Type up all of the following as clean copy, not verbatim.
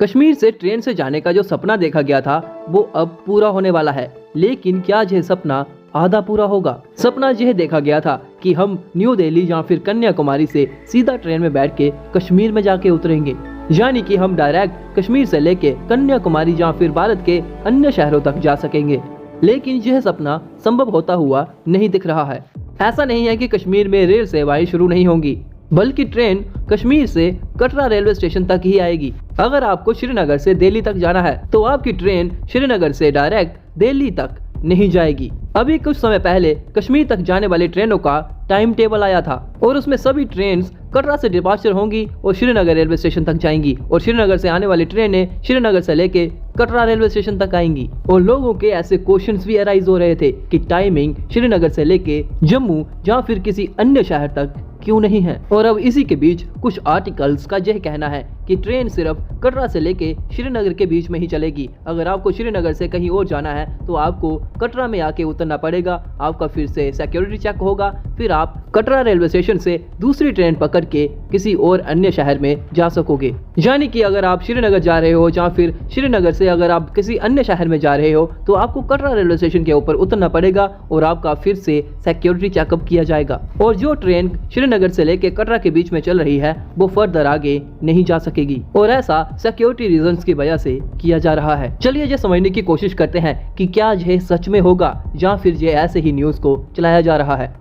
कश्मीर से ट्रेन से जाने का जो सपना देखा गया था वो अब पूरा होने वाला है, लेकिन क्या यह सपना आधा पूरा होगा? सपना यह देखा गया था कि हम न्यू दिल्ली या फिर कन्याकुमारी से सीधा ट्रेन में बैठ के कश्मीर में जाके उतरेंगे, यानी कि हम डायरेक्ट कश्मीर से लेके कन्याकुमारी या फिर भारत के अन्य शहरों तक जा सकेंगे। लेकिन यह सपना संभव होता हुआ नहीं दिख रहा है। ऐसा नहीं है कि कश्मीर में रेल सेवाएं शुरू नहीं होंगी, बल्कि ट्रेन कश्मीर से कटरा रेलवे स्टेशन तक ही आएगी। अगर आपको श्रीनगर से दिल्ली तक जाना है तो आपकी ट्रेन श्रीनगर से डायरेक्ट दिल्ली तक नहीं जाएगी। अभी कुछ समय पहले कश्मीर तक जाने वाली ट्रेनों का टाइम टेबल आया था और उसमें सभी ट्रेन कटरा से डिपार्चर होंगी और श्रीनगर रेलवे स्टेशन तक जाएंगी, और श्रीनगर से आने वाली ट्रेनें श्रीनगर से लेके कटरा रेलवे स्टेशन तक आएंगी। और लोगों के ऐसे क्वेश्चंस भी अराइज हो रहे थे कि टाइमिंग श्रीनगर से लेके जम्मू या फिर किसी अन्य शहर तक क्यों नहीं है। और अब इसी के बीच कुछ आर्टिकल्स का यह कहना है कि ट्रेन सिर्फ कटरा से लेके श्रीनगर के बीच में ही चलेगी। अगर आपको श्रीनगर से कहीं और जाना है तो आपको कटरा में आके उतरना पड़ेगा, आपका फिर से सिक्योरिटी चेक होगा, फिर आप कटरा रेलवे स्टेशन से दूसरी ट्रेन पकड़ के किसी और अन्य शहर में जा सकोगे। यानी कि अगर आप श्रीनगर जा रहे हो या फिर श्रीनगर से अगर आप किसी अन्य शहर में जा रहे हो तो आपको कटरा रेलवे स्टेशन के ऊपर उतरना पड़ेगा और आपका फिर से सिक्योरिटी चेकअप किया जाएगा। और जो ट्रेन श्रीनगर से लेकर कटरा के बीच में चल रही है वो फर्दर आगे नहीं जा सकेगी, और ऐसा सिक्योरिटी रीजंस की वजह से किया जा रहा है। चलिए ये समझने की कोशिश करते हैं कि क्या यह सच में होगा या फिर ये ऐसे ही न्यूज को चलाया जा रहा है।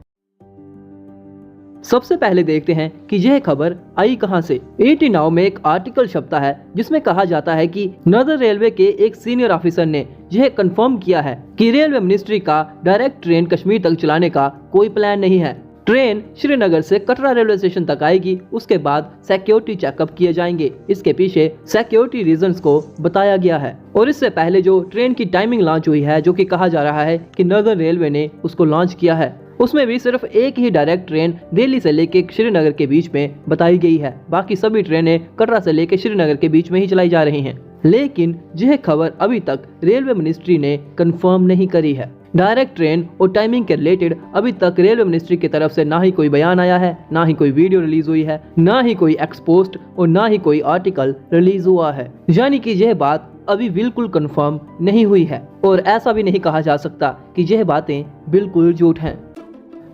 सबसे पहले देखते हैं कि यह खबर आई कहां से। 80 नाउ में एक आर्टिकल छपता है जिसमें कहा जाता है कि नॉर्दर्न रेलवे के एक सीनियर ऑफिसर ने यह कंफर्म किया है कि रेलवे मिनिस्ट्री का डायरेक्ट ट्रेन कश्मीर तक चलाने का कोई प्लान नहीं है। ट्रेन श्रीनगर से कटरा रेलवे स्टेशन तक आएगी, उसके बाद सिक्योरिटी चेकअप किए जाएंगे। इसके पीछे सिक्योरिटी रीजंस को बताया गया है। और इससे पहले जो ट्रेन की टाइमिंग लॉन्च हुई है, जो कि कहा जा रहा है कि नॉर्दर्न रेलवे ने उसको लॉन्च किया है, उसमें भी सिर्फ एक ही डायरेक्ट ट्रेन दिल्ली से लेके श्रीनगर के बीच में बताई गई है। बाकी सभी ट्रेनें कटरा से लेके श्रीनगर के बीच में ही चलाई जा रही हैं। लेकिन यह खबर अभी तक रेलवे मिनिस्ट्री ने कंफर्म नहीं करी है। डायरेक्ट ट्रेन और टाइमिंग के रिलेटेड अभी तक रेलवे मिनिस्ट्री की तरफ से ना ही कोई बयान आया है, ना ही कोई वीडियो रिलीज हुई है, ना ही कोई एक्सपोस्ट और ना ही कोई आर्टिकल रिलीज हुआ है। यानी कि यह बात अभी बिल्कुल कंफर्म नहीं हुई है, और ऐसा भी नहीं कहा जा सकता कि यह बातें बिल्कुल झूठ हैं।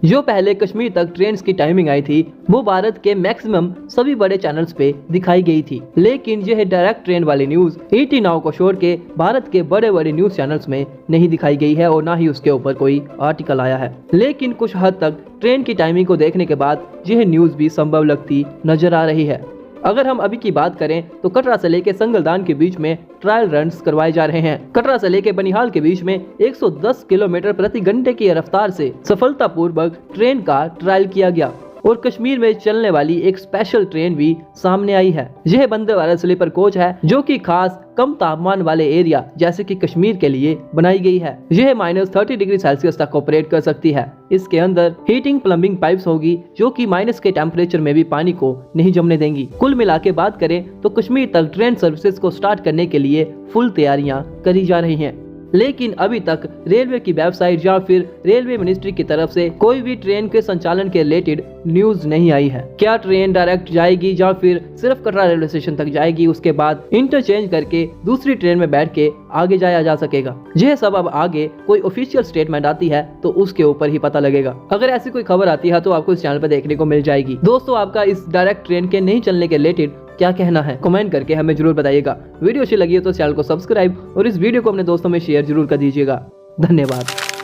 जो पहले कश्मीर तक ट्रेन की टाइमिंग आई थी वो भारत के मैक्सिमम सभी बड़े चैनल्स पे दिखाई गई थी, लेकिन यह डायरेक्ट ट्रेन वाली न्यूज 80 नाउ को छोड़ के भारत के बड़े बड़े न्यूज चैनल्स में नहीं दिखाई गई है और ना ही उसके ऊपर कोई आर्टिकल आया है। लेकिन कुछ हद तक ट्रेन की टाइमिंग को देखने के बाद यह न्यूज भी संभव लगती नजर आ रही है। अगर हम अभी की बात करें तो कटरा से लेके संगलदान के बीच में ट्रायल रन्स करवाए जा रहे हैं। कटरा से लेके बनिहाल के बीच में 110 किलोमीटर प्रति घंटे की रफ्तार से सफलतापूर्वक ट्रेन का ट्रायल किया गया, और कश्मीर में चलने वाली एक स्पेशल ट्रेन भी सामने आई है। यह वंदे भारत स्लीपर कोच है जो कि खास कम तापमान वाले एरिया जैसे कि कश्मीर के लिए बनाई गई है। यह -30 डिग्री सेल्सियस तक ऑपरेट कर सकती है। इसके अंदर हीटिंग प्लम्बिंग पाइप्स होगी जो कि माइनस के टेम्परेचर में भी पानी को नहीं जमने देंगी। कुल मिला के बात करें तो कश्मीर तक ट्रेन सर्विसेज को स्टार्ट करने के लिए फुल तैयारियां करी जा रही हैं। लेकिन अभी तक रेलवे की वेबसाइट या फिर रेलवे मिनिस्ट्री की तरफ से कोई भी ट्रेन के संचालन के रिलेटेड न्यूज नहीं आई है। क्या ट्रेन डायरेक्ट जाएगी या फिर सिर्फ कटरा रेलवे स्टेशन तक जाएगी, उसके बाद इंटरचेंज करके दूसरी ट्रेन में बैठ के आगे जाया जा सकेगा? यह सब अब आगे कोई ऑफिशियल स्टेटमेंट आती है तो उसके ऊपर ही पता लगेगा। अगर ऐसी कोई खबर आती है तो आपको इस चैनल पर देखने को मिल जाएगी। दोस्तों, आपका इस डायरेक्ट ट्रेन के नहीं चलने के रिलेटेड क्या कहना है कमेंट करके हमें जरूर बताइएगा। वीडियो अच्छी लगी हो तो चैनल को सब्सक्राइब और इस वीडियो को अपने दोस्तों में शेयर जरूर कर दीजिएगा। धन्यवाद।